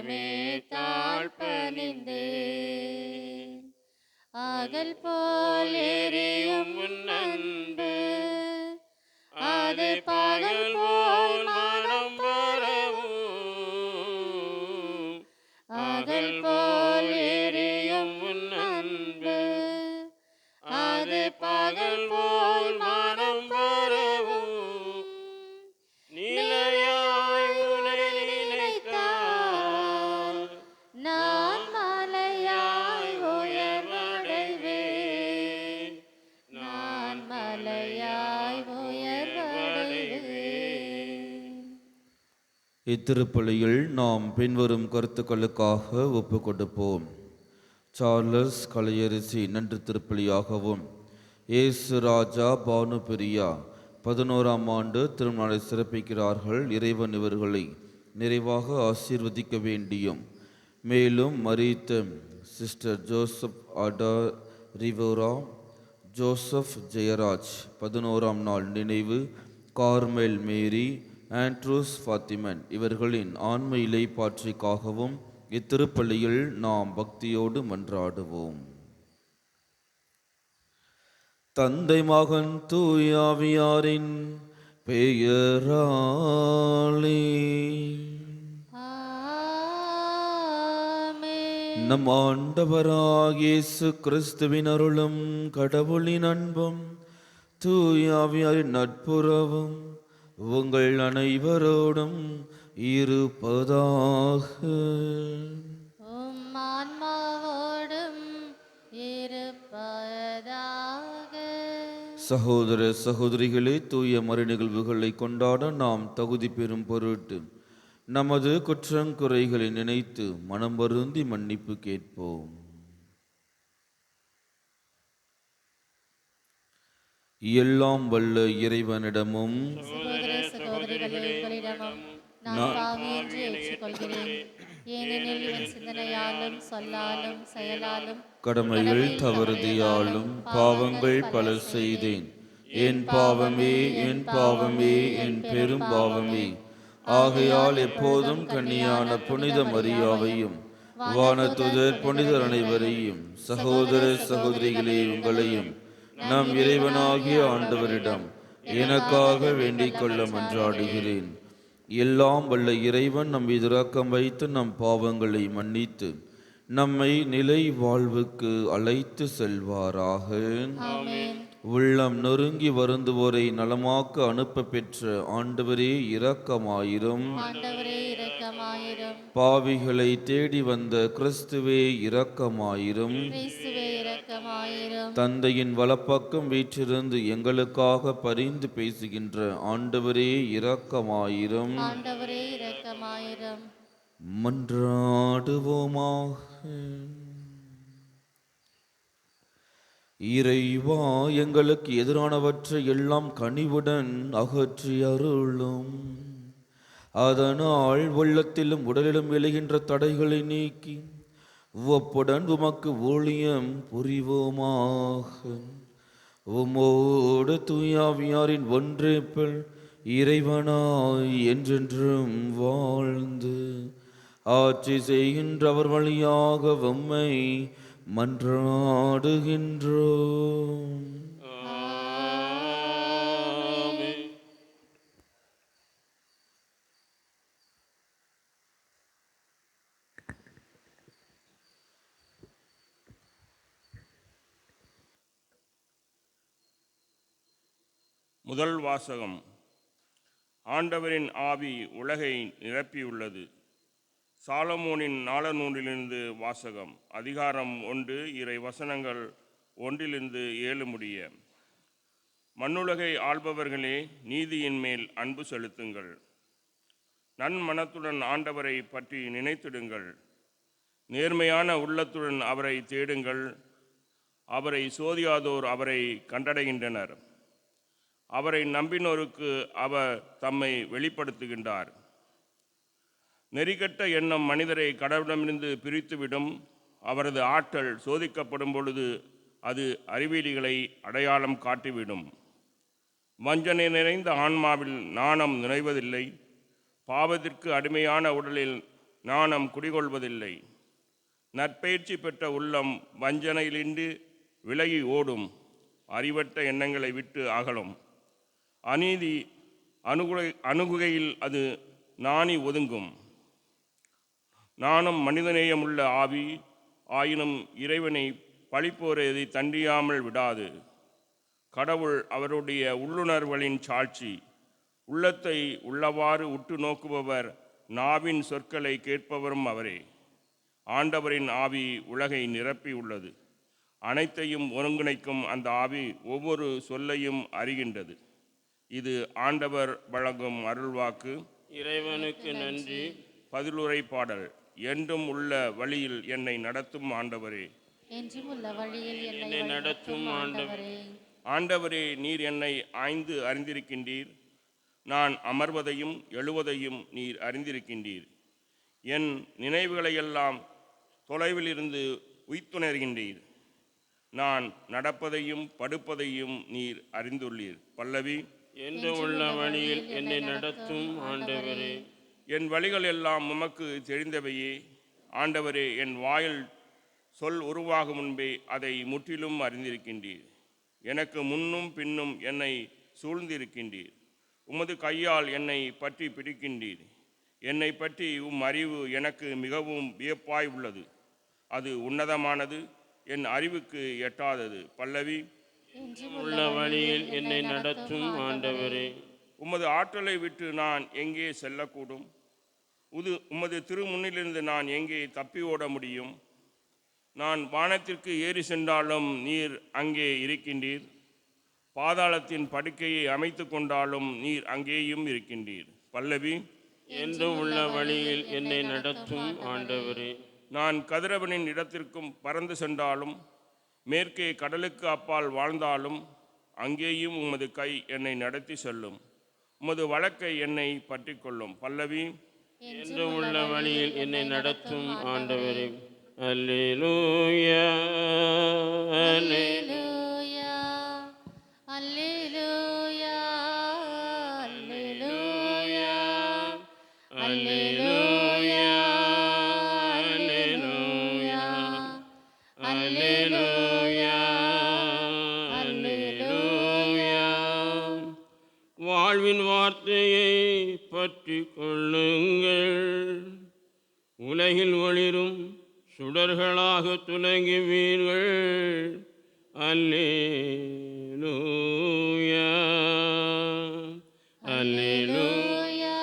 பாதமே தாழ்பணிந்தேன். அகல் போல் எரியும் உன் அன்பு, அது பகல் போல் மனம் பரவும். அகல் போல் எரியும் உன் அன்பு, அது பகல் போல் மனம் பரவும். நிலையாய் உன்னை நினைத்தால் நான் மலையாய் உயர்வடைவேன். நான் மலையாய் உயர்வடைவேன். இத்திருப்பலியில் நாம் பின்வரும் கருத்துக்களுக்காக ஒப்பு கொடுப்போம். சார்லஸ் கலையரசி நன்று திருப்பலியாகவும், இயேசு ராஜா பானுபிரியா 11ஆம் ஆண்டு திருநாளை சிறப்பிக்கிறார்கள். இறைவன் இவர்களை நிறைவாக ஆசீர்வதிக்க வேண்டியும், மேலும் மரித்த சிஸ்டர் ஜோசப் அடா ரிவோரா, ஜோசப் ஜெயராஜ் 11ஆம் நாள் நினைவு, கார்மெல் மேரி, ஆண்ட்ரூஸ் ஃபாத்திமன் இவர்களின் ஆன்ம இலைப்பாற்றிக்காகவும் இத்திருப்பலியில் நாம் பக்தியோடு மன்றாடுவோம். தந்தை மகன் தூயாவியாரின் பெயராலே ஆமென். நம் ஆண்டவராகிய இயேசு கிறிஸ்துவின் அருளும் கடவுளின் அன்பும் தூயாவியாரின் நட்புறவும் உங்கள் அனைவரோடும் இருப்பதாக. உம் ஆன்மாவோடும் இருப்பதாக. சகோதர சகோதரிகளே, தூய மறை நிகழ்வுகளை கொண்டாட நாம் தகுதி பெறும் பொருட்டு நமது குற்றங்குறைகளை நினைத்து மனம் வருந்தி மன்னிப்பு கேட்போம். எல்லாம் வல்ல இறைவனிடமும் சகோதர சகோதரிகளே, உங்களிடமும் நான் பாவி என்று ஏற்றுக்கொள்கிறேன். ஏனெனில் என் சிந்தனையாலும் சொல்லாலும் செயலாலும் கடமைகள் தவறுதியாலும் பாவங்கள் பல செய்தேன். என் பாவமே, என் பாவமே, என் பெரும் பாவமே. ஆகையால் எப்போதும் கன்னியான புனித மரியாவையும் வானதுதர் புனிதர் அனைவரையும், சகோதர சகோதரிகளே உங்களையும் நம் இறைவனாகிய ஆண்டவரிடம் எனக்காக வேண்டிக் கொள்ள மன்றாடுகிறேன். எல்லாம் வல்ல இறைவன் நம் மீது இரக்கம் வைத்து நம் பாவங்களை மன்னித்து நம்மை நிலை வாழ்வுக்கு அழைத்து செல்வாராக. ஆமென். உள்ளம் நொறுங்கி வருந்துவோரை நலமாக்க அனுப்ப பெற்ற ஆண்டவரே இரக்கமாயிரும். ஆண்டவரே இரக்கமாயிரும். பாவிகளை தேடி வந்த கிறிஸ்துவே இரக்கமாயிரும். கிறிஸ்துவே இரக்கமாயிரும். தந்தையின் வலப்பக்கம் வீற்றிருந்து எங்களுக்காக பரிந்து பேசுகின்ற ஆண்டவரே இரக்கமாயிரும். ஆண்டவரே இரக்கமாயிரும். மன்றாடுவோமாக. இறைவா, எங்களுக்கு எதிரானவற்றை எல்லாம் கனிவுடன் அகற்றி அருளும். அதனால் உள்ளத்திலும் உடலிலும் எழுகின்ற தடைகளை நீக்கி உவப்புடன் உமக்கு ஊழியம் புரிவோமாக. உமோடு தூயாவியாரின் ஒன்றேப்பல் இறைவனாய் என்றென்றும் வாழ்ந்து ஆட்சி செய்கின்றவர் வழியாக உம்மை மன்றாடுகின்றோம். ஆமென். முதல் வாசகம். ஆண்டவரின் ஆவி உலகை நிரப்பியுள்ளது. சாலமோனின் நாளநூலிலிருந்து வாசகம். அதிகாரம் 1, இறை வசனங்கள் 1-7 முடிய. மண்ணுலகை ஆள்பவர்களே, நீதியின் மேல் அன்பு செலுத்துங்கள். நன்மனத்துடன் ஆண்டவரை பற்றி நினைத்திடுங்கள். நேர்மையான உள்ளத்துடன் அவரை தேடுங்கள். அவரை சோதியாதோர் அவரை கண்டடைகின்றனர். அவரை நம்பினோருக்கு அவர் தம்மை வெளிப்படுத்துகின்றார். நெறிகட்ட எண்ணம் மனிதரை கடவுளிடமிருந்து பிரித்துவிடும். அவரது ஆற்றல் சோதிக்கப்படும் பொழுது அது அறிவிலிகளை அடையாளம் காட்டிவிடும். வஞ்சனை நிறைந்த ஆன்மாவில் நாணம் நிறைவதில்லை. பாவத்திற்கு அடிமையான உடலில் நாணம் குடிகொள்வதில்லை. நற்பயிற்சி பெற்ற உள்ளம் வஞ்சனையிலின்றி விலகி ஓடும். அறிவற்ற எண்ணங்களை விட்டு அகலும். அநீதி அணுகுகையில் அது நாணி ஒதுங்கும். நானும் மனிதநேயமுள்ள ஆவி ஆயினும் இறைவனை பழிப்போரை தண்டியாமல் விடாது. கடவுள் அவருடைய உள்ளுணர்வுகளின் சாட்சி. உள்ளத்தை உள்ளவாறு உற்று நோக்குபவர், நாவின் சொற்களை கேட்பவரும் அவரே. ஆண்டவரின் ஆவி உலகை நிரப்பி உள்ளது. அனைத்தையும் ஒருங்கிணைக்கும் அந்த ஆவி ஒவ்வொரு சொல்லையும் அறிகின்றது. இது ஆண்டவர் வழங்கும் அருள்வாக்கு. இறைவனுக்கு நன்றி. பதிலுரை பாடல். என்றும் உள்ள வழியில் என்னை நடத்தும் ஆண்டவரே. என்றும் உள்ள வழியில் என்னை நடத்தும் ஆண்டவரே. ஆண்டவரே, நீர் என்னை ஆய்ந்து அறிந்திருக்கின்றீர். நான் அமர்வதையும் எழுவதையும் நீர் அறிந்திருக்கின்றீர். என் நினைவுகளையெல்லாம் தொலைவிலிருந்து உய்த்துணர்கின்றீர். நான் நடப்பதையும் படுப்பதையும் நீர் அறிந்துள்ளீர். பல்லவி. என்று உள்ள வழியில் என்னை நடத்தும் ஆண்டவரே. என் வழிகள் எல்லாம் உமக்கு தெரிந்தவையே. ஆண்டவரே, என் வாயில் சொல் உருவாகும் முன்பே அதை முற்றிலும் அறிந்திருக்கின்றீர். எனக்கு முன்னும் பின்னும் என்னை சூழ்ந்திருக்கின்றீர். உமது கையால் என்னை பற்றி பிடிக்கின்றீர். என்னை பற்றி அறிவு எனக்கு மிகவும் வியப்பாய் உள்ளது. அது உன்னதமானது, என் அறிவுக்கு எட்டாதது. பல்லவி. உள்ள வழியில் என்னை நடத்தும் ஆண்டவரே. உமது ஆற்றலை விட்டு நான் எங்கே செல்லக்கூடும்? உமது திருமுன்னிலிருந்து நான் எங்கே தப்பி ஓட முடியும்? நான் வானத்திற்கு ஏறி சென்றாலும் நீர் அங்கே இருக்கின்றீர். பாதாளத்தின் படுக்கையை அமைத்து கொண்டாலும் நீர் அங்கேயும் இருக்கின்றீர். பல்லவி. என்று உள்ள வழியில் என்னை நடத்தும் ஆண்டவரே. நான் கதிரவனின் இடத்திற்கும் பறந்து சென்றாலும், மேற்கே கடலுக்கு அப்பால் வாழ்ந்தாலும், அங்கேயும் உமது கை என்னை நடத்தி செல்லும். உமது வழக்கை என்னை பற்றி கொள்ளும். பல்லவி. என்று உள்ள வழியில் என்னை நடத்தும் ஆண்டவரே. அல்லேலூயா, அல்லேலூயா, அல்லேலூயா, அல்லேலூயா, அல்லேலூயா, அல்லேலூயா, அல்லேலூயா, அல்லேலூயா. வாழ்வின் வார்த்தையை பற்றி கொள்ளுங்கள். உலகில் ஒளிரும் சுடர்களாக துலங்குவீர்கள். அல்லேலூயா, அல்லேலூயா.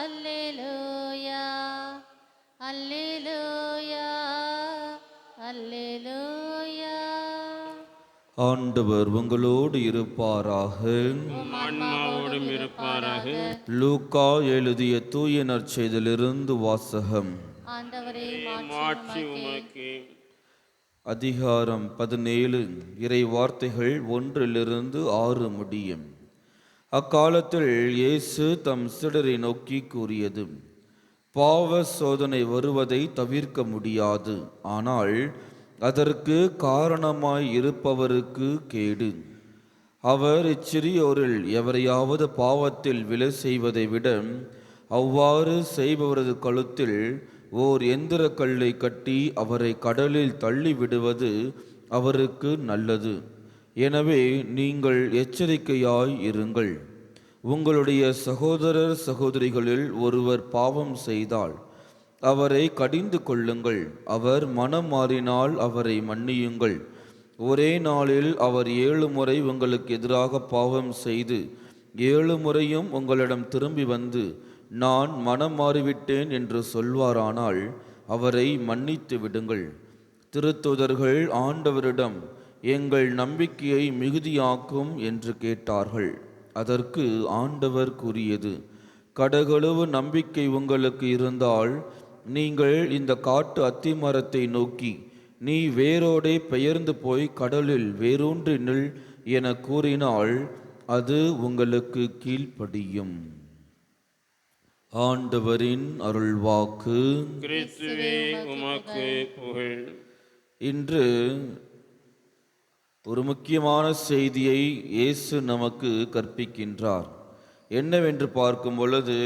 அல்லேலூயா, அல்லேலூயா, அல்லேலூயா. ஆண்டவர் உங்களோடு இருப்பாராக. ஆன்மாவோடும் இருப்பாராக. லூக்கா எழுதிய தூய நற்செய்தியிலிருந்து வாசகம். ஆண்டவரே, மாட்சி உமக்கே. அதிகாரம் 17. இறை வார்த்தைகள் 1-6 முடியும். அக்காலத்தில் இயேசு தம் சீடரை நோக்கி கூறியது: பாவ சோதனை வருவதை தவிர்க்க முடியாது, ஆனால் அதற்கு காரணமாய் இருப்பவருக்கு கேடு. அவர் இச்சிறியோரில் எவரையாவது பாவத்தில் விழ செய்வதை விட அவ்வாறு செய்பவரது கழுத்தில் ஓர் எந்திரக் கல்லை கட்டி அவரை கடலில் தள்ளிவிடுவது அவருக்கு நல்லது. எனவே நீங்கள் எச்சரிக்கையாய் இருங்கள். உங்களுடைய சகோதரர் சகோதரிகளில் ஒருவர் பாவம் செய்தால் அவரை கடிந்து கொள்ளுங்கள். அவர் மனம் மாறினால் அவரை மன்னியுங்கள். ஒரே நாளில் அவர் 7 முறை உங்களுக்கு எதிராக பாவம் செய்து 7 முறையும் உங்களிடம் திரும்பி வந்து நான் மனம் மாறிவிட்டேன் என்று சொல்வாரானால் அவரை மன்னித்து விடுங்கள். திருத்தூதர்கள் ஆண்டவரிடம் எங்கள் நம்பிக்கையை மிகுதியாக்கும் என்று கேட்டார்கள். அதற்கு ஆண்டவர் கூறியது: கடகளவு நம்பிக்கை உங்களுக்கு இருந்தால் நீங்கள் இந்த காட்டு அத்திமரத்தை நோக்கி, நீ வேரோடே பெயர்ந்து போய் கடலில் வேரூன்றி நில் என கூறினால் அது உங்களுக்கு கீழ்ப்படியும். ஆண்டவரின் அருள்வாக்கு. கிறிஸ்துவே உமக்கு புகழ். இன்று ஒரு முக்கியமான செய்தியை இயேசு நமக்கு கற்பிக்கின்றார். என்னவென்று பார்க்கும் பொழுது,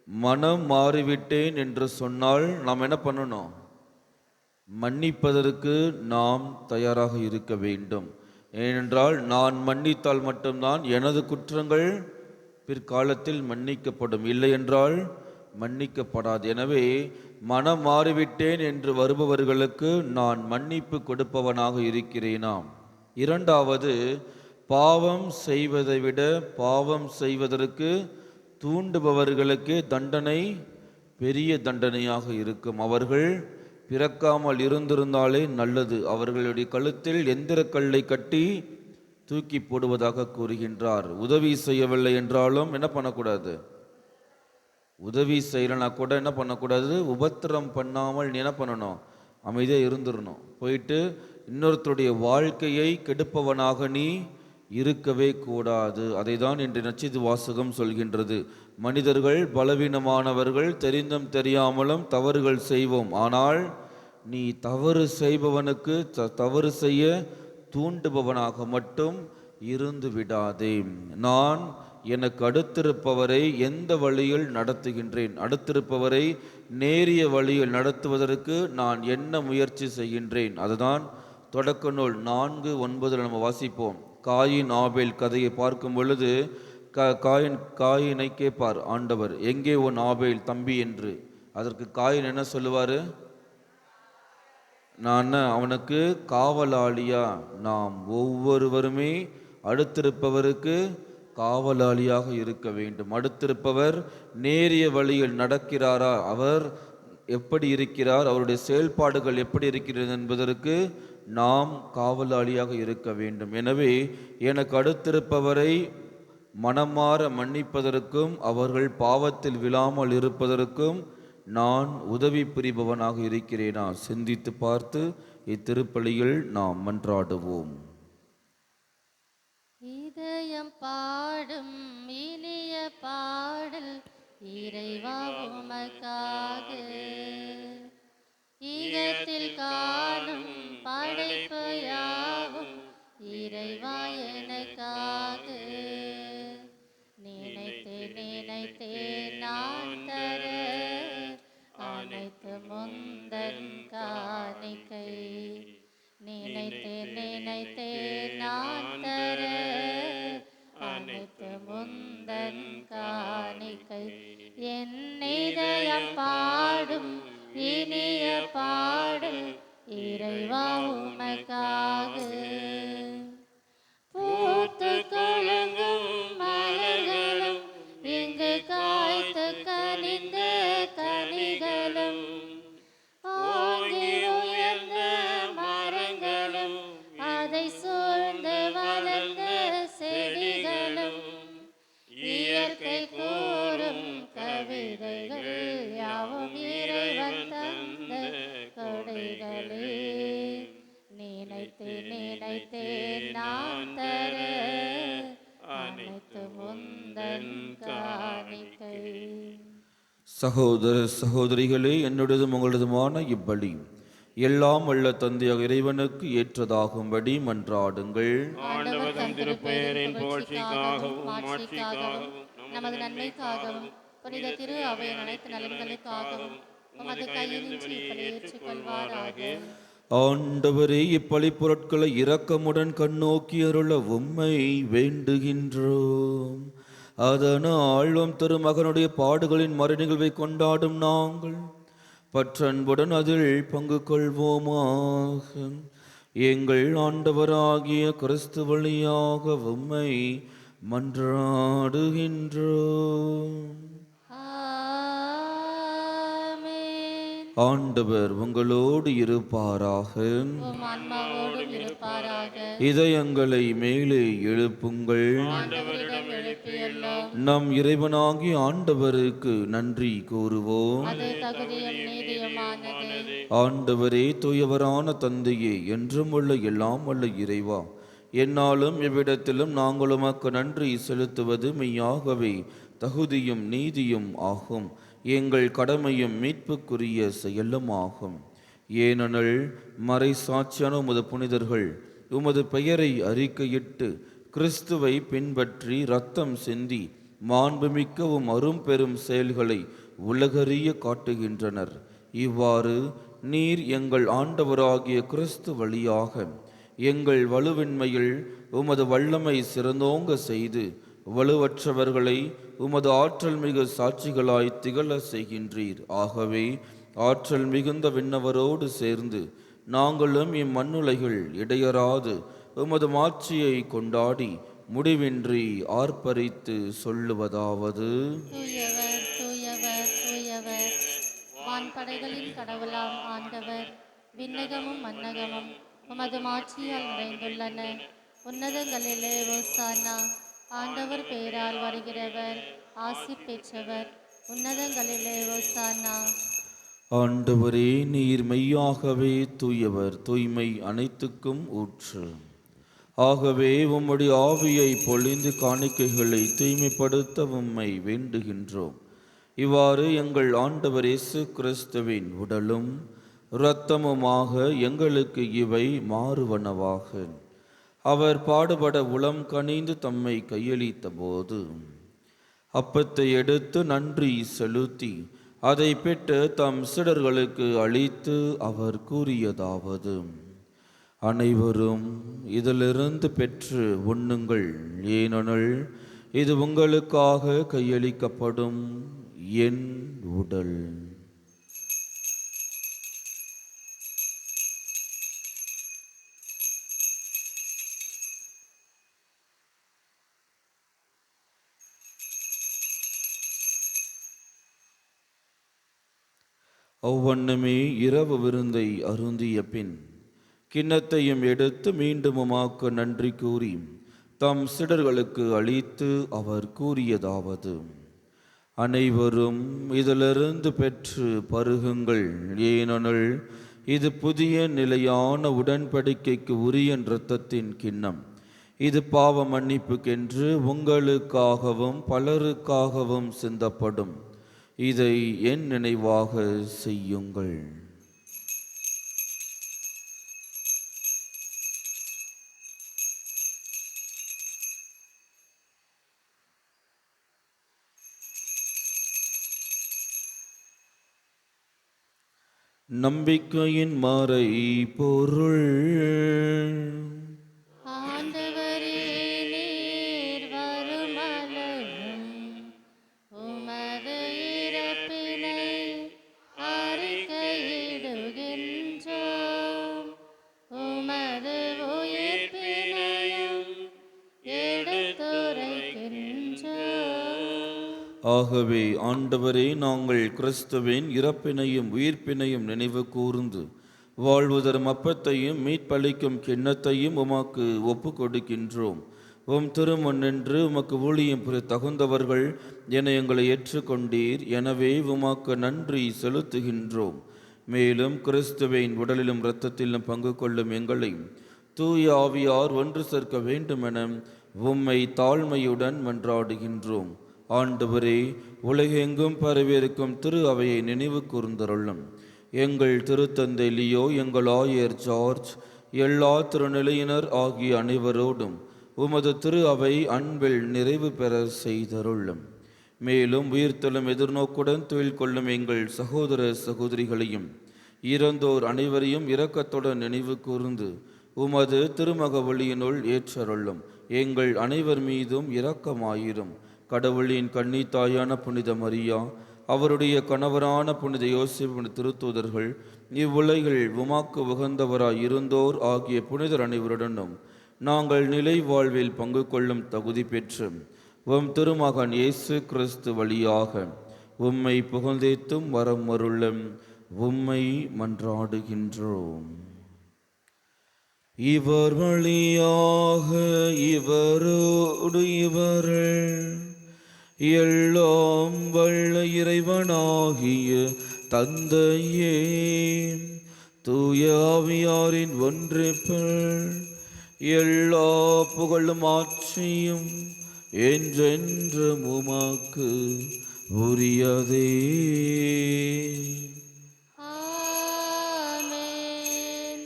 மனம் மாறிவிட்டேன் என்று சொன்னால் நாம் என்ன பண்ணணும்? மன்னிப்பதற்கு நாம் தயாராக இருக்க வேண்டும். ஏனென்றால் நான் மன்னித்தால் மட்டும்தான் எனது குற்றங்கள் பிற்காலத்தில் மன்னிக்கப்படும், இல்லை என்றால் மன்னிக்கப்படாது. எனவே மனம் மாறிவிட்டேன் என்று வருபவர்களுக்கு நான் மன்னிப்பு கொடுப்பவனாக இருக்கிறேனாம். இரண்டாவது, பாவம் செய்வதை விட பாவம் செய்வதற்கு தூண்டுபவர்களுக்கே தண்டனை பெரிய தண்டனையாக இருக்கும். அவர்கள் பிறக்காமல் இருந்திருந்தாலே நல்லது. அவர்களுடைய கழுத்தில் எந்திரக்கல்லை கட்டி தூக்கி போடுவதாக கூறுகின்றார். உதவி செய்யவில்லை என்றாலும் என்ன பண்ணக்கூடாது? உதவி செய்யலைன்னா கூட என்ன பண்ணக்கூடாது? உபத்திரம் பண்ணாமல் நீ என்ன பண்ணணும்? அமைதியாக இருந்துடணும். போயிட்டு இன்னொருத்தருடைய வாழ்க்கையை கெடுப்பவனாக நீ இருக்கவே கூடாது. அதை தான் இன்று நற்செய்தி வாசகம் சொல்கின்றது. மனிதர்கள் பலவீனமானவர்கள், தெரிந்தும் தெரியாமலும் தவறுகள் செய்வோம். ஆனால் நீ தவறு செய்பவனுக்கு தவறு செய்ய தூண்டுபவனாக மட்டும் இருந்து விடாதே. நான் எனக்கு அடுத்திருப்பவரை எந்த வழியில் நடத்துகின்றேன்? அடுத்திருப்பவரை நேரிய வழியில் நடத்துவதற்கு நான் என்ன முயற்சி செய்கின்றேன்? அதுதான் தொடக்க நூல் 4:9 நம்ம வாசிப்போம். காயின் ஆபேல் கதையை பார்க்கும் பொழுது காயினை கேட்பார் ஆண்டவர், எங்கே உன் ஆபேல் தம்பி என்று. அதற்கு காயின் என்ன சொல்லுவார்? நான் அவனுக்கு காவலாளியா? நாம் ஒவ்வொருவருமே அடுத்திருப்பவருக்கு காவலாளியாக இருக்க வேண்டும். அடுத்திருப்பவர் நேரிய வழியில் நடக்கிறாரா? அவர் எப்படி இருக்கிறார்? அவருடைய செயல்பாடுகள் எப்படி இருக்கிறது என்பதற்கு நாம் காவலாளியாக இருக்க வேண்டும். எனவே எனக்கு அடுத்திருப்பவரை மனமாற மன்னிப்பதற்கும் அவர்கள் பாவத்தில் விழாமல் இருப்பதற்கும் நான் உதவி புரிபவனாக இருக்கிறேனா? சிந்தித்து பார்த்து இத்திருப்பலியில் நாம் மன்றாடுவோம். இதயம் பாடும் இனிய பாடல் இறைவா உமக்காக, ஈகத்தில் காணும் படைப்பு யாவும் இறைவா எனக்காக. நினைத்து நினைத்தே நான் தர அனைத்து முந்தன் காணிக்கை. நினைத்து நினைத்தே நான் தர அனைத்து முந்தன் காணிக்கை. என் இதயம் பாடும் இனிய பாடல் இறைவா உமக்காக. பூத்து குலுங்கும் மலர்களும் இங்கு காய்த்து கனிந்த கனிகளும், ஓங்கி உயர்ந்த மரங்களும் அதை சூழ்ந்து வளர்ந்த செடிகளும், இயற்கை கூறும் கவிதைகள் யாவும் இறைவன் தந்த கொடைகளே. நினைத்து நினைத்தே நான் தர அனைத்து முந்தன் காணிக்கை. சகோதர சகோதரிகளே, என்னுடையதும் உங்களதுமான இப்பலி எல்லாம் வல்ல தந்தையாக இறைவனுக்கு ஏற்றதாகும்படி மன்றாடுங்கள். ஆண்டவர் தம் திருப்பெயரின் புகழ்ச்சிக்காகவும் மாட்சிக்காகவும் நமது நன்மைக்காகவும் புனித திரு அவையின் அனைத்து நலன்களுக்காகவும் உமது கையினின்று இப்பலி ஏற்றுக்கொள்வாராக. ஆண்டவரே, இப்பலி பொருட்களை இரக்கமுடன் கண்ணோக்கி அருள உம்மை வேண்டுகின்றோம். அதனால் திருமகனுடைய பாடுகளின் மறுநிகழ்வை கொண்டாடும் நாங்கள் பற்றன்புடன் அதில் பங்கு கொள்வோமாக. எங்கள் ஆண்டவராகிய கிறிஸ்து வழியாக உம்மை மன்றாடுகின்றோம். ஆண்டவர் உங்களோடு இருப்பாராக. உம் ஆன்மாவோடும் இருப்பாராக. இதயங்களை மேலே எழுப்புங்கள். ஆண்டவரிடம் எழுப்பியுள்ளோம். நம் இறைவனாகி ஆண்டவருக்கு நன்றி கூறுவோம். அது தகுதியும் நீதியுமானது. ஆண்டவரே, தூயவரான தந்தையே, என்றும் உள்ள எல்லாம் வல்ல இறைவா, என்னாலும் எவ்விடத்திலும் நாங்கள் உமக்கு நன்றி செலுத்துவது மெய்யாகவே தகுதியும் நீதியும் ஆகும். எங்கள் கடமையும் மீட்புக்குரிய செயலும் ஆகும். ஏனெனில் மறை சாட்சியான உமது புனிதர்கள் உமது பெயரை அறிக்கையிட்டு கிறிஸ்துவை பின்பற்றி இரத்தம் சிந்தி மாண்புமிக்கவும் அரும்பெரும் செயல்களை உலகறிய காட்டுகின்றனர். இவ்வாறு நீர் எங்கள் ஆண்டவராகிய கிறிஸ்து வழியாக எங்கள் வலுவின்மையில் உமது வல்லமை சிறந்தோங்க செய்து வலுவற்றவர்களை உமது ஆற்றல் மிகு சாட்சிகளாய் திகழ செய்கின்றீர். ஆகவே ஆற்றல் மிகுந்த விண்ணவரோடு சேர்ந்து நாங்களும் இம்மண்ணுலகில் இடையராது உமது மாட்சியை கொண்டாடி முடிவின்றி ஆர்ப்பரித்து சொல்லுவதாவது: தூயவர் தூயவர் தூயவர், வான்படைகளின் கடவுளாம் ஆண்டவர். விண்ணகமும் மன்னகமும் உமது மாட்சியால் நிறைந்துள்ளன. உன்னதங்களிலே ஓசானா. ஆண்டவர் பெயரால் வருகிறவர் ஆசி பெற்றவர். உன்னதங்களிலே ஓசானா. ஆண்டவரே, நீர் மெய்யாகவே தூயவர், தூய்மை அனைத்துக்கும் ஊற்று. ஆகவே உம்முடைய ஆவியை பொழிந்து காணிக்கைகளை தூய்மைப்படுத்த உம்மை வேண்டுகின்றோம். இவ்வாறு எங்கள் ஆண்டவர் இயேசு கிறிஸ்துவின் உடலும் இரத்தமுமாக எங்களுக்கு இவை மாறுவனவாக. அவர் பாடுபட உளம் கனிந்து தம்மை கையளித்த போது அப்பத்தை எடுத்து நன்றி செலுத்தி அதை பெற்று தம் சீடர்களுக்கு அளித்து அவர் கூறியதாவது: அனைவரும் இதிலிருந்து பெற்று உண்ணுங்கள், ஏனெனில் இது உங்களுக்காக கையளிக்கப்படும் என் உடல். அவ்வண்ணமே இரவு விருந்தை அருந்திய பின் கிண்ணத்தையும் எடுத்து மீண்டும் உமக்கு நன்றி கூறி தம் சீடர்களுக்கு அளித்து அவர் கூறியதாவது: அனைவரும் இதிலிருந்து பெற்று பருகுங்கள், ஏனெனில் இது புதிய நிலையான உடன்படிக்கைக்கு உரிய இரத்தத்தின் கிண்ணம். இது பாவ மன்னிப்புக்கென்று உங்களுக்காகவும் பலருக்காகவும் சிந்தப்படும். இதை என் நினைவாக செய்யுங்கள். நம்பிக்கையின் மறை பொருள். ஆண்டவரே, நீர் வருமளவும் உமது இறப்பினை அறிக்கையிடுகின்றோம். உமது உயிர்ப்பினையும் எடுத்துரைக்கின்றோம். ஆகவே ஆண்டவரே, நாங்கள் கிறிஸ்துவின் இறப்பினையும் உயிர்ப்பினையும் நினைவு கூர்ந்து வாழ்வுதரும் அப்பத்தையும் மீட்பளிக்கும் கிண்ணத்தையும் உமக்கு ஒப்பு கொடுக்கின்றோம். உம் திருமுன் நின்று உமக்கு ஊழியம் புரிய தகுந்தவர்கள் என எங்களை ஏற்றுக்கொண்டீர். எனவே உமக்கு நன்றி செலுத்துகின்றோம். மேலும் கிறிஸ்துவின் உடலிலும் இரத்தத்திலும் பங்கு கொள்ளும் எங்களை தூய ஆவியார் ஒன்று சேர்க்க வேண்டுமென உம்மை தாழ்மையுடன் மன்றாடுகின்றோம். ஆண்டவரே, உலகெங்கும் பரவியிருக்கும் திரு அவையை நினைவு கூர்ந்தருளும். எங்கள் திருத்தந்தை லியோ, எங்கள் ஆயர் ஜார்ஜ், எல்லா திருநிலையினர் ஆகிய அனைவரோடும் உமது திரு அவை அன்பில் நிறைவு பெற செய்தருளும். மேலும் உயிர்த்தெழும் எதிர்நோக்குடன் தொழில் கொள்ளும் எங்கள் சகோதர சகோதரிகளையும் இறந்தோர் அனைவரையும் இரக்கத்துடன் நினைவு கூர்ந்து உமது திருமக ஒளியினுள் ஏற்றருளும். எங்கள் அனைவர் மீதும் இரக்கமாயிரும். கடவுளின் கன்னி தாயான புனித மரியா, அவருடைய கணவரான புனித யோசேப்பு திருத்தூதர்கள், இவ்வுலகில் உமாக்கு உகந்தவராய் இருந்தோர் ஆகிய புனிதர் அனைவருடனும் நாங்கள் நிலை வாழ்வில் பங்கு கொள்ளும் தகுதி பெற்று உம் திருமகன் இயேசு கிறிஸ்து வழியாக உம்மை புகழ்ந்தேத்தும் வரம் அருளும் உம்மை மன்றாடுகின்றோம். இவர் வழியாக இவரோடு இவர்கள் எல்லாம் வல்ல இறைவனாகிய தந்தையே, தூய ஆவியாரின் ஒன்றிப்பில் எல்லா புகழும் ஆட்சியும் என்றென்றும் உமக்கு உரியதே. ஆமென்.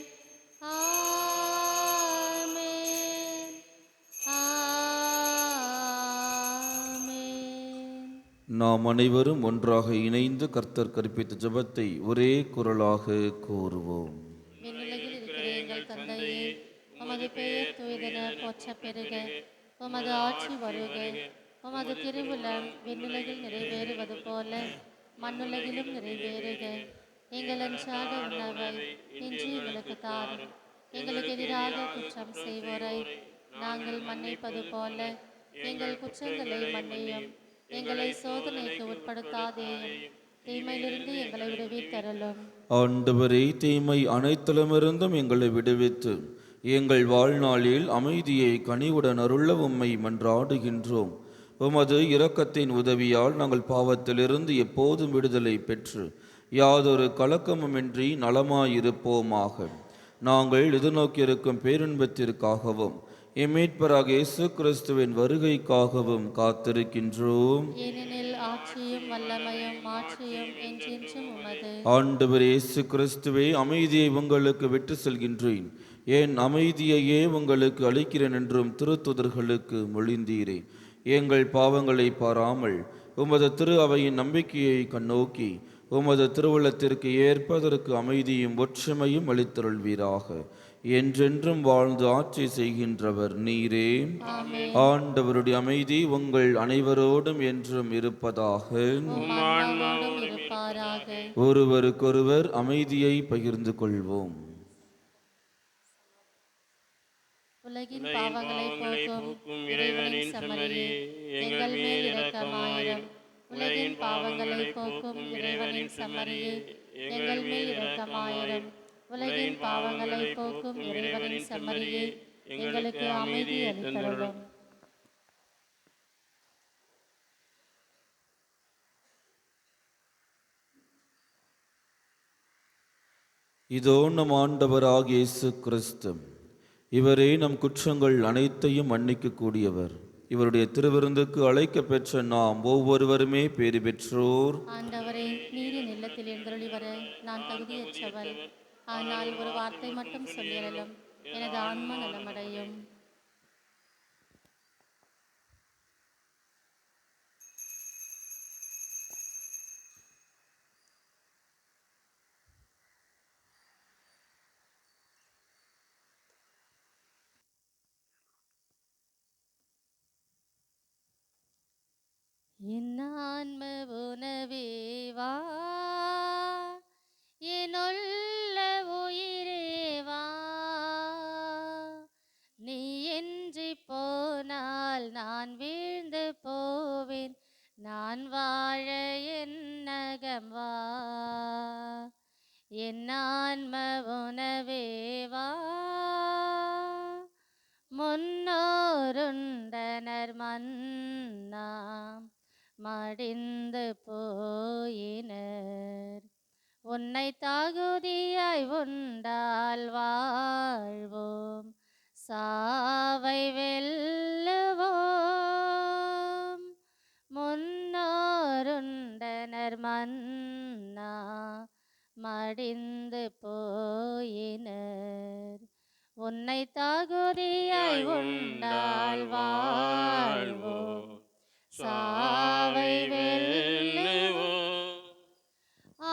ஆமென். ஆமென். நாம் அனைவரும் ஒன்றாக இணைந்து கர்த்தர் கற்பித்த ஜெபத்தை ஒரே குரலாக கூறுவோம். விண்ணுலகில் இருக்கிற எங்கள் தந்தையே, உமது பெயர் தூயதென போற்றப் பெறுக. உமது ஆட்சி வருக. உமது திருவுளம் விண்ணுலகில் நிறைவேறுவது போல மண்ணுலகிலும் நிறைவேறுக. எங்கள் அன்றாட உணவை இன்று எங்களுக்கு தாரும். எங்களுக்கு எதிராக குற்றம் செய்வோரை நாங்கள் மன்னிப்பது போல எங்கள் குற்றங்களை மன்னியும். எங்களை சோதனைக்கு உட்படுத்தாதேயும், தீமையிலிருந்து எங்களை விடுவித்தருளும். ஆண்டவரே, தீமை அனைத்திலுமிருந்தும் எங்களை விடுவித்து எங்கள் வாழ்நாளில் அமைதியை கனிவுடன் அருள உம்மை மன்றாடுகின்றோம். உமது இரக்கத்தின் உதவியால் நாங்கள் பாவத்திலிருந்து எப்போதும் விடுதலை பெற்று யாதொரு கலக்கமுமின்றி நலமாயிருப்போமாக. நாங்கள் எதிர்நோக்கியிருக்கும் பேரின்பத்திற்காகவும் எம்மீட்பராக இயேசு கிறிஸ்துவின் வருகைக்காகவும் காத்திருக்கின்றோம். ஏனெனில் ஆட்சியும் வல்லமையும் மாட்சியும் என்றென்றும் உமது. ஆண்டவர் இயேசு கிறிஸ்துவே, அமைதியை உங்களுக்கு விட்டு செல்கின்றேன், என் அமைதியையே உங்களுக்கு அளிக்கிறேன் என்றும் திருத்துதர்களுக்கு மொழிந்தீரே. எங்கள் பாவங்களை பாராமல் உமது திரு அவையின் நம்பிக்கையை கண்ணோக்கி உமது திருவுள்ளத்திற்கு ஏற்பதற்கு அமைதியும் ஒற்றுமையும் அளித்தருள்வீராக. என்றென்றும் வாழ்ந்து ஆட்சி செய்கின்றவர் நீரே. ஆண்டவருடைய அமைதி உங்கள் அனைவரோடும் என்றும் இருப்பதாக. ஒருவருக்கொருவர் அமைதியை பகிர்ந்து கொள்வோம். உலகின் பாவங்களை போக்கும் இறைவனின் செம்மறியே, எங்கள் மேல் இரக்கமாயிரம். உலகின் பாவங்களை போக்கும் இறைவனின் செம்மறியே, எங்கள் மேல் இரக்கமாயிரம். உலகின் பாவங்களை போக்கும் இறைவனின் செம்மறியே, எங்களுக்கு அமைதி அளித்தருளும். இதோ நம் ஆண்டவராகிய இயேசு கிறிஸ்து. இவரே நம் குற்றங்கள் அனைத்தையும் மன்னிக்க கூடியவர். இவருடைய திருவிருந்துக்கு அழைக்க பெற்ற நாம் ஒவ்வொருவருமே பேறு பெற்றோர். ஆண்டவரே, நீரின் இல்லத்தில் எழுந்தருளி வர நான் தகுதியற்றவள். ஆனால் ஒரு வார்த்தை மட்டும் சொல்லியறலும் எனது ஆன்மா நலமடையும். என் ஆன்ம உணவே வா, என்னுள்ள உயிரே வா. நீ இன்றி போனால் நான் வீழ்ந்து போவேன். நான் வாழ என்னகம் வா. என் ஆன்ம உணவே வா, முன்னோருண்டனர் மன்னா மடிந்து போயினர். உன்னை தகுதியாய் உண்டால் வாழ்வோம், சாவை வெல்லுவோம். முன்னோருண்டனர் மன்னா மடிந்து போயினர். உன்னை தகுதியாய் உண்டால் வாழ்வோம், சாவை வெல்லுவோம்.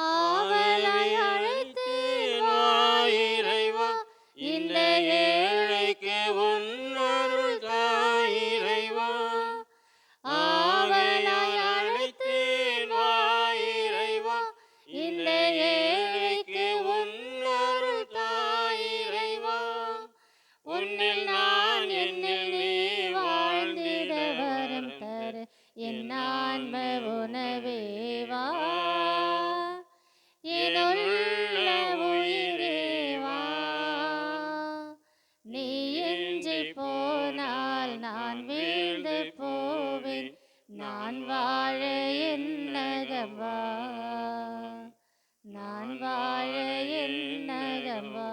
ஆவலாய் அழைத்தேன் வா இறைவா, இந்த ஏழைக்கு உன் அருள் தா இறைவா. ஆவலாய் அழைத்தேன் வா இறைவா, இந்த ஏழைக்கு உன் அருள் தா இறைவா. உன்னில் நான் என்னில் நீ வாழ்ந்திட வரம் தர என் ஆன்ம உணவே வா, என்னுள்ள உயிரே வா. நீ இன்றி போனால் நான் வீழ்ந்து போவேன். நான் வாழ என்னகம் வா, நான் வாழ என்னகம் வா.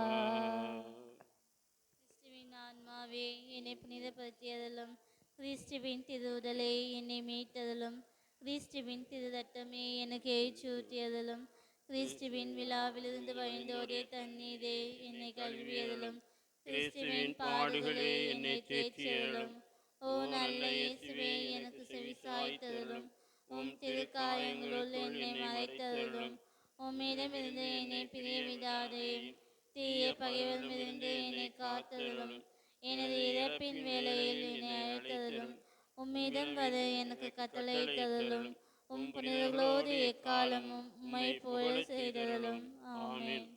கிறிஸ்துவின் ஆன்மாவே என்னை புனிதப்படுத்தியதிலும், கிறிஸ்துவின் திருவுடலை என்னை மீட்டதிலும், கிறிஸ்துவின் திருரத்தமே எனக்கு ஏற்றூட்டியதிலும், கிறிஸ்துவின் விழாவிலிருந்து வழிந்தோடிய தண்ணீரே என்னை கழுவியதிலும், கிறிஸ்துவின் பாடுகளே என்னை தேற்றியதிலும், ஓ நல்ல இயேசுவே எனக்கு செவிசாய்த்ததிலும், உம் திருக்காயங்களுள் என்னை மறைத்தருளும். உம்மிடமிருந்து என்னை பிரிய விடாதேயும். தீய பகைவரிடமிருந்து என்னை காத்தருளும். எனது இறப்பின் வேளையில் என்னை அழைத்தருளும். உம்மிடம் வர எனக்கு கட்டளையிட்டருளும். உம் புனிதர்களோடு எக்காலமும் உம்மை புகழ செய்தருளும். ஆமென்.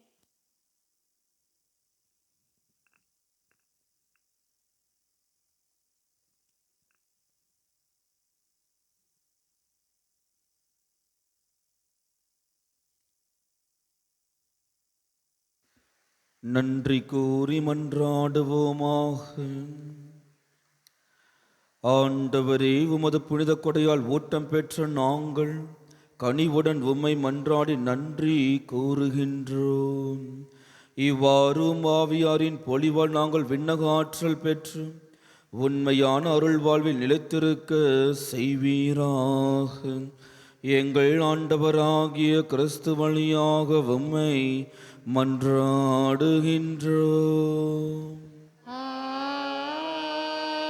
நன்றி கூறி மன்றாடுவோமாக. ஆண்டவரே, உமது புனித கொடையால் ஊட்டம் பெற்ற நாங்கள் கனிவுடன் உம்மை மன்றாடி நன்றி கூறுகின்றோம். இவ்வாறு ஆவியாரின் பொழிவால் நாங்கள் விண்ணக ஆற்றல் பெற்று உண்மையான அருள் வாழ்வில் நிலைத்திருக்க செய்வீராக. எங்கள் ஆண்டவராகிய கிறிஸ்து வழியாக உம்மை மன்றாடுகின்றோம்.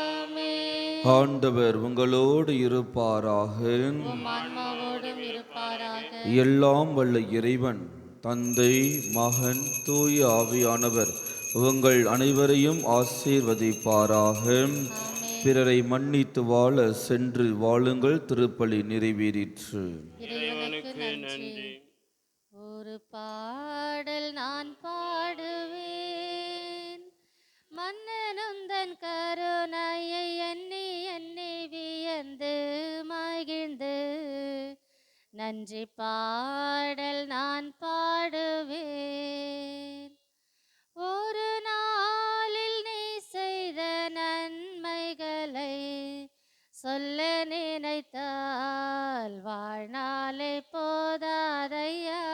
ஆமென். ஆண்டவர் உங்களோடு இருப்பாராக. உம் ஆன்மாவோடும் இருப்பாராக. எல்லாம் வல்ல இறைவன் தந்தை, மகன், தூய ஆவியானவர் உங்கள் அனைவரையும் ஆசீர்வதிப்பாராக. பிறரை மன்னித்து வாழ சென்று வாழுங்கள். திருப்பலி நிறைவேறிற்று. இறைவனுக்கு நன்றி. ஒரு பாடல் நான் பாடுவேன், மன்னனுந்தன் கருணையை எண்ணி எண்ணி வியந்து மகிழ்ந்து. நன்றி பாடல் நான் பாடுவேன். ஒரு நாளில் நீ செய்த நன்மைகளை சொல்ல நினைத்தால் வாழ்நாளை போதாதையா,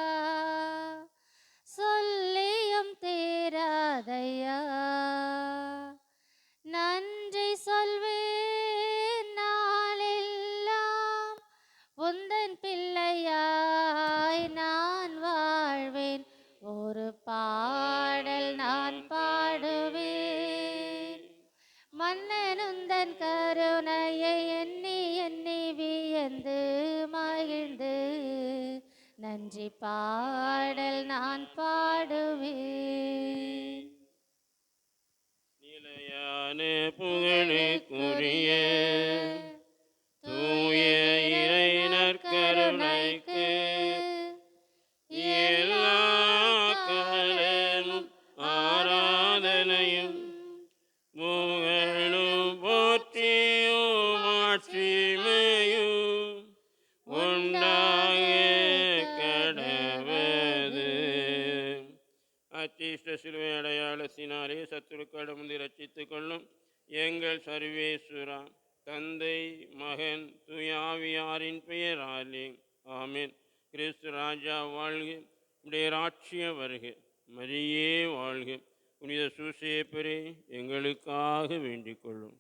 சொல்லியும் தீராதையா. நன்றி சொல்வேன் நாளெல்லாம், உந்தன் பிள்ளையாய் நான் வாழ்வேன். ஒரு பாடல் நான் பாடுவேன், மன்னனுந்தன் கருணையை எண்ணி எண்ணி வியந்து மகிழ்ந்து. நன்றி பாடல் நான் பாடுவேன். நிலையான புகழுக்குரிய தூய இறை நற்கருணைக்கு எல்லா காலமும் ஆராதனையும் புகழும் போற்றியும் மாட்சிமையும் உண்டாக கடவது. அச்சிஷ்ட சிலுவை அடையாளத்தினாலே சத்துருக்களிடமிருந்து ரட்சித்துக் கொள்ளும் எங்கள் சர்வேஸ்வரா, தந்தை, மகன், தூய ஆவியாரின் பெயராலே ஆமென். கிறிஸ்து ராஜா வாழ்க. உடைய ராட்சிய வருக. மரியே வாழ்க. புனித சூசேப்பரே, எங்களுக்காக வேண்டிக் கொள்ளும்.